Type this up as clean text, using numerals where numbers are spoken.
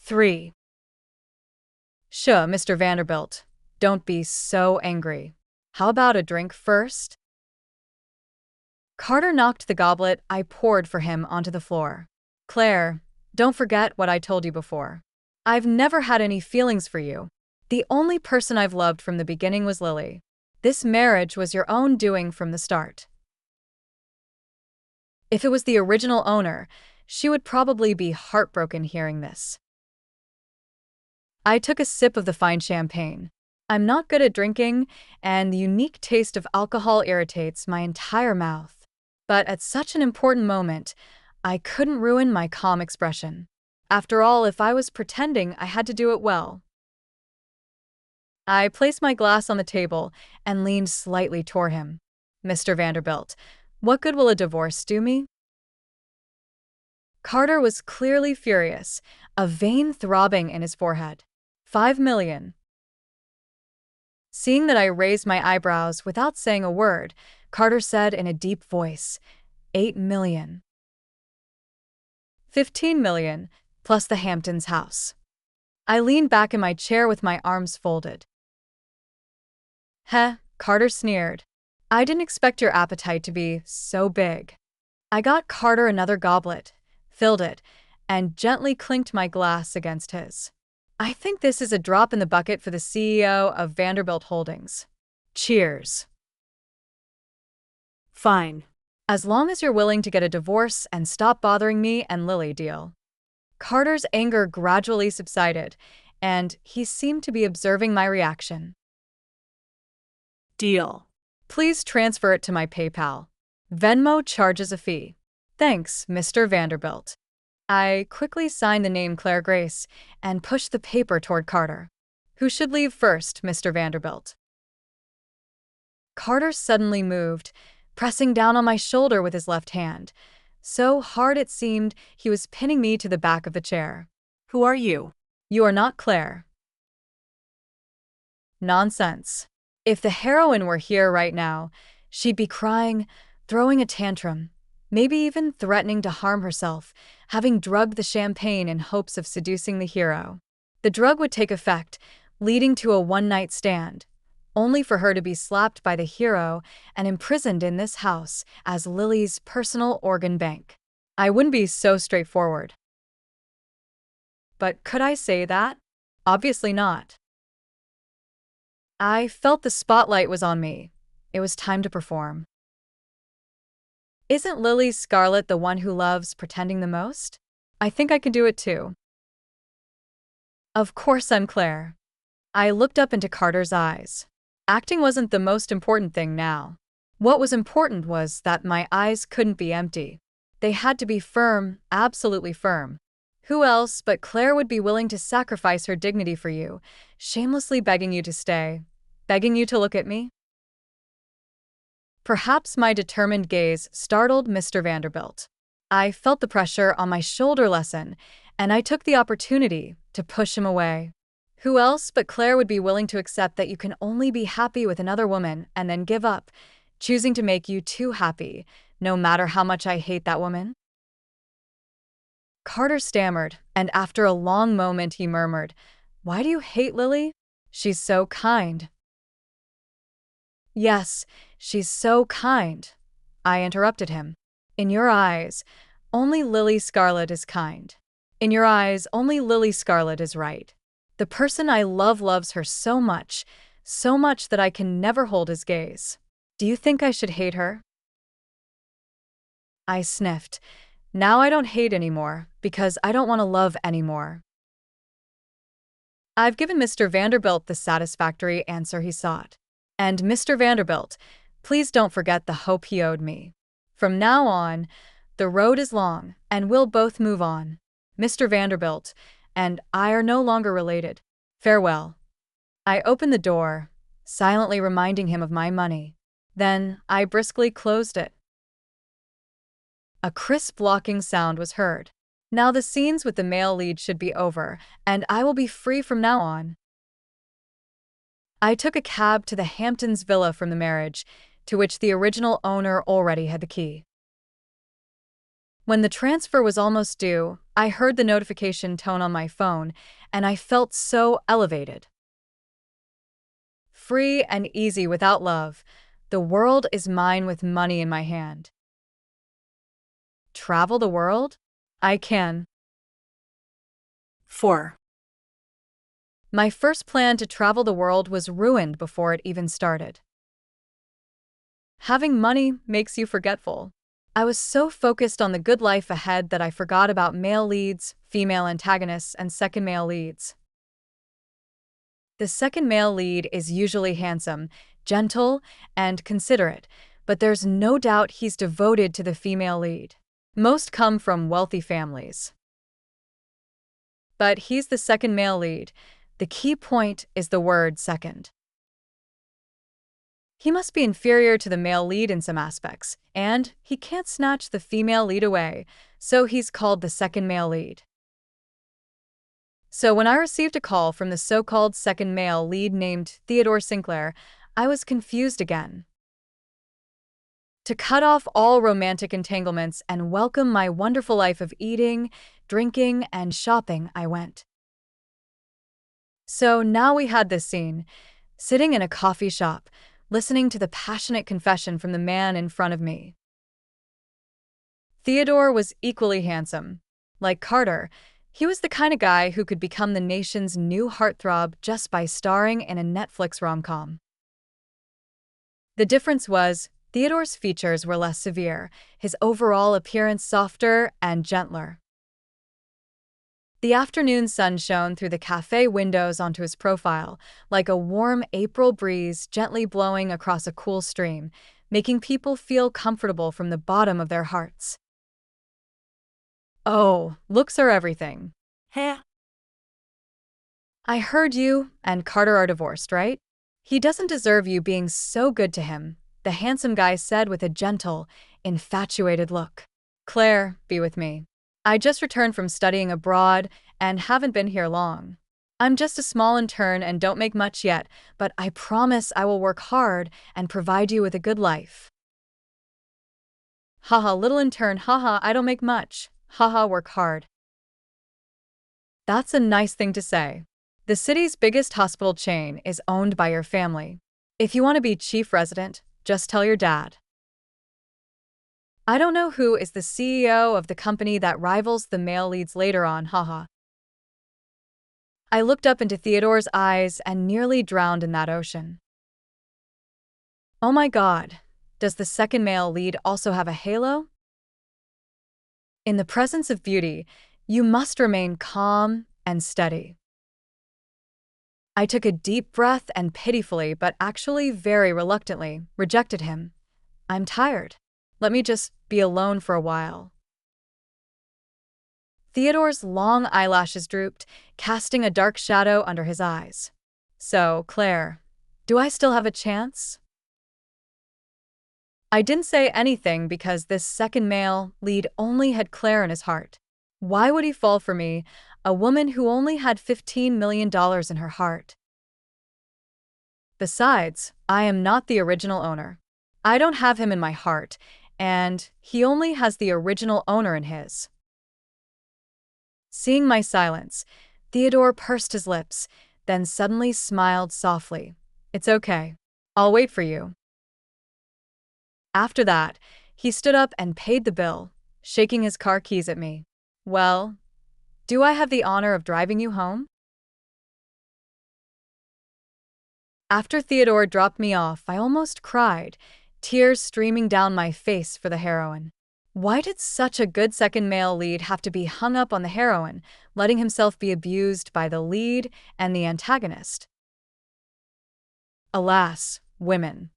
3. Sure, Mr. Vanderbilt. Don't be so angry. How about a drink first? Carter knocked the goblet I poured for him onto the floor. Claire, don't forget what I told you before. I've never had any feelings for you. The only person I've loved from the beginning was Lily. This marriage was your own doing from the start. If it was the original owner, she would probably be heartbroken hearing this. I took a sip of the fine champagne. I'm not good at drinking, and the unique taste of alcohol irritates my entire mouth. But at such an important moment, I couldn't ruin my calm expression. After all, if I was pretending, I had to do it well. I placed my glass on the table and leaned slightly toward him. Mr. Vanderbilt, what good will a divorce do me? Carter was clearly furious, a vein throbbing in his forehead. 5 million. Seeing that I raised my eyebrows without saying a word, Carter said in a deep voice, 8 million. 15 million, plus the Hamptons house. I leaned back in my chair with my arms folded. Heh, Carter sneered. I didn't expect your appetite to be so big. I got Carter another goblet, filled it, and gently clinked my glass against his. I think this is a drop in the bucket for the CEO of Vanderbilt Holdings. Cheers. Fine. As long as you're willing to get a divorce and stop bothering me and Lily, deal. Carter's anger gradually subsided, and he seemed to be observing my reaction. Deal. Please transfer it to my PayPal. Venmo charges a fee. Thanks, Mr. Vanderbilt. I quickly signed the name Claire Grace and pushed the paper toward Carter. Who should leave first, Mr. Vanderbilt? Carter suddenly moved, pressing down on my shoulder with his left hand, so hard it seemed he was pinning me to the back of the chair. Who are you? You are not Claire. Nonsense. If the heroine were here right now, she'd be crying, throwing a tantrum, maybe even threatening to harm herself, having drugged the champagne in hopes of seducing the hero. The drug would take effect, leading to a one-night stand, only for her to be slapped by the hero and imprisoned in this house as Lily's personal organ bank. I wouldn't be so straightforward. But could I say that? Obviously not. I felt the spotlight was on me. It was time to perform. Isn't Lily Scarlett the one who loves pretending the most? I think I can do it too. Of course I'm Claire. I looked up into Carter's eyes. Acting wasn't the most important thing now. What was important was that my eyes couldn't be empty. They had to be firm, absolutely firm. Who else but Claire would be willing to sacrifice her dignity for you, shamelessly begging you to stay, begging you to look at me? Perhaps my determined gaze startled Mr. Vanderbilt. I felt the pressure on my shoulder lessen, and I took the opportunity to push him away. Who else but Claire would be willing to accept that you can only be happy with another woman and then give up, choosing to make you too happy, no matter how much I hate that woman? Carter stammered, and after a long moment he murmured, "Why do you hate Lily? She's so kind." Yes, she's so kind. I interrupted him. In your eyes, only Lily Scarlett is kind. In your eyes, only Lily Scarlett is right. The person I love loves her so much that I can never hold his gaze. Do you think I should hate her? I sniffed. Now I don't hate anymore, because I don't want to love anymore. I've given Mr. Vanderbilt the satisfactory answer he sought. And Mr. Vanderbilt, please don't forget the hope he owed me. From now on, the road is long, and we'll both move on. Mr. Vanderbilt and I are no longer related. Farewell. I opened the door, silently reminding him of my money. Then I briskly closed it. A crisp locking sound was heard. Now the scenes with the male lead should be over, and I will be free from now on. I took a cab to the Hamptons villa from the marriage, to which the original owner already had the key. When the transfer was almost due, I heard the notification tone on my phone, and I felt so elevated. Free and easy without love. The world is mine with money in my hand. Travel the world? I can. 4. My first plan to travel the world was ruined before it even started. Having money makes you forgetful. I was so focused on the good life ahead that I forgot about male leads, female antagonists, and second male leads. The second male lead is usually handsome, gentle, and considerate, but there's no doubt he's devoted to the female lead. Most come from wealthy families. But he's the second male lead. The key point is the word second. He must be inferior to the male lead in some aspects, and he can't snatch the female lead away, so he's called the second male lead. So when I received a call from the so-called second male lead named Theodore Sinclair, I was confused again. To cut off all romantic entanglements and welcome my wonderful life of eating, drinking, and shopping, I went. So now we had this scene, sitting in a coffee shop, listening to the passionate confession from the man in front of me. Theodore was equally handsome. Like Carter, he was the kind of guy who could become the nation's new heartthrob just by starring in a Netflix rom-com. The difference was, Theodore's features were less severe, his overall appearance softer and gentler. The afternoon sun shone through the cafe windows onto his profile, like a warm April breeze gently blowing across a cool stream, making people feel comfortable from the bottom of their hearts. Oh, looks are everything. Heh. I heard you and Carter are divorced, right? He doesn't deserve you being so good to him, the handsome guy said with a gentle, infatuated look. Claire, be with me. I just returned from studying abroad and haven't been here long. I'm just a small intern and don't make much yet, but I promise I will work hard and provide you with a good life. Haha, little intern, haha, I don't make much. Haha, work hard. That's a nice thing to say. The city's biggest hospital chain is owned by your family. If you want to be chief resident, just tell your dad. I don't know who is the CEO of the company that rivals the male leads later on, haha. I looked up into Theodore's eyes and nearly drowned in that ocean. Oh my God, does the second male lead also have a halo? In the presence of beauty, you must remain calm and steady. I took a deep breath and pitifully, but actually very reluctantly, rejected him. I'm tired. Let me just be alone for a while. Theodore's long eyelashes drooped, casting a dark shadow under his eyes. So, Claire, do I still have a chance? I didn't say anything because this second male lead only had Claire in his heart. Why would he fall for me, a woman who only had $15 million in her heart? Besides, I am not the original owner. I don't have him in my heart, and he only has the original owner in his. Seeing my silence, Theodore pursed his lips, then suddenly smiled softly. It's okay. I'll wait for you. After that, he stood up and paid the bill, shaking his car keys at me. Well, do I have the honor of driving you home? After Theodore dropped me off, I almost cried, tears streaming down my face for the heroine. Why did such a good second male lead have to be hung up on the heroine, letting himself be abused by the lead and the antagonist? Alas, women.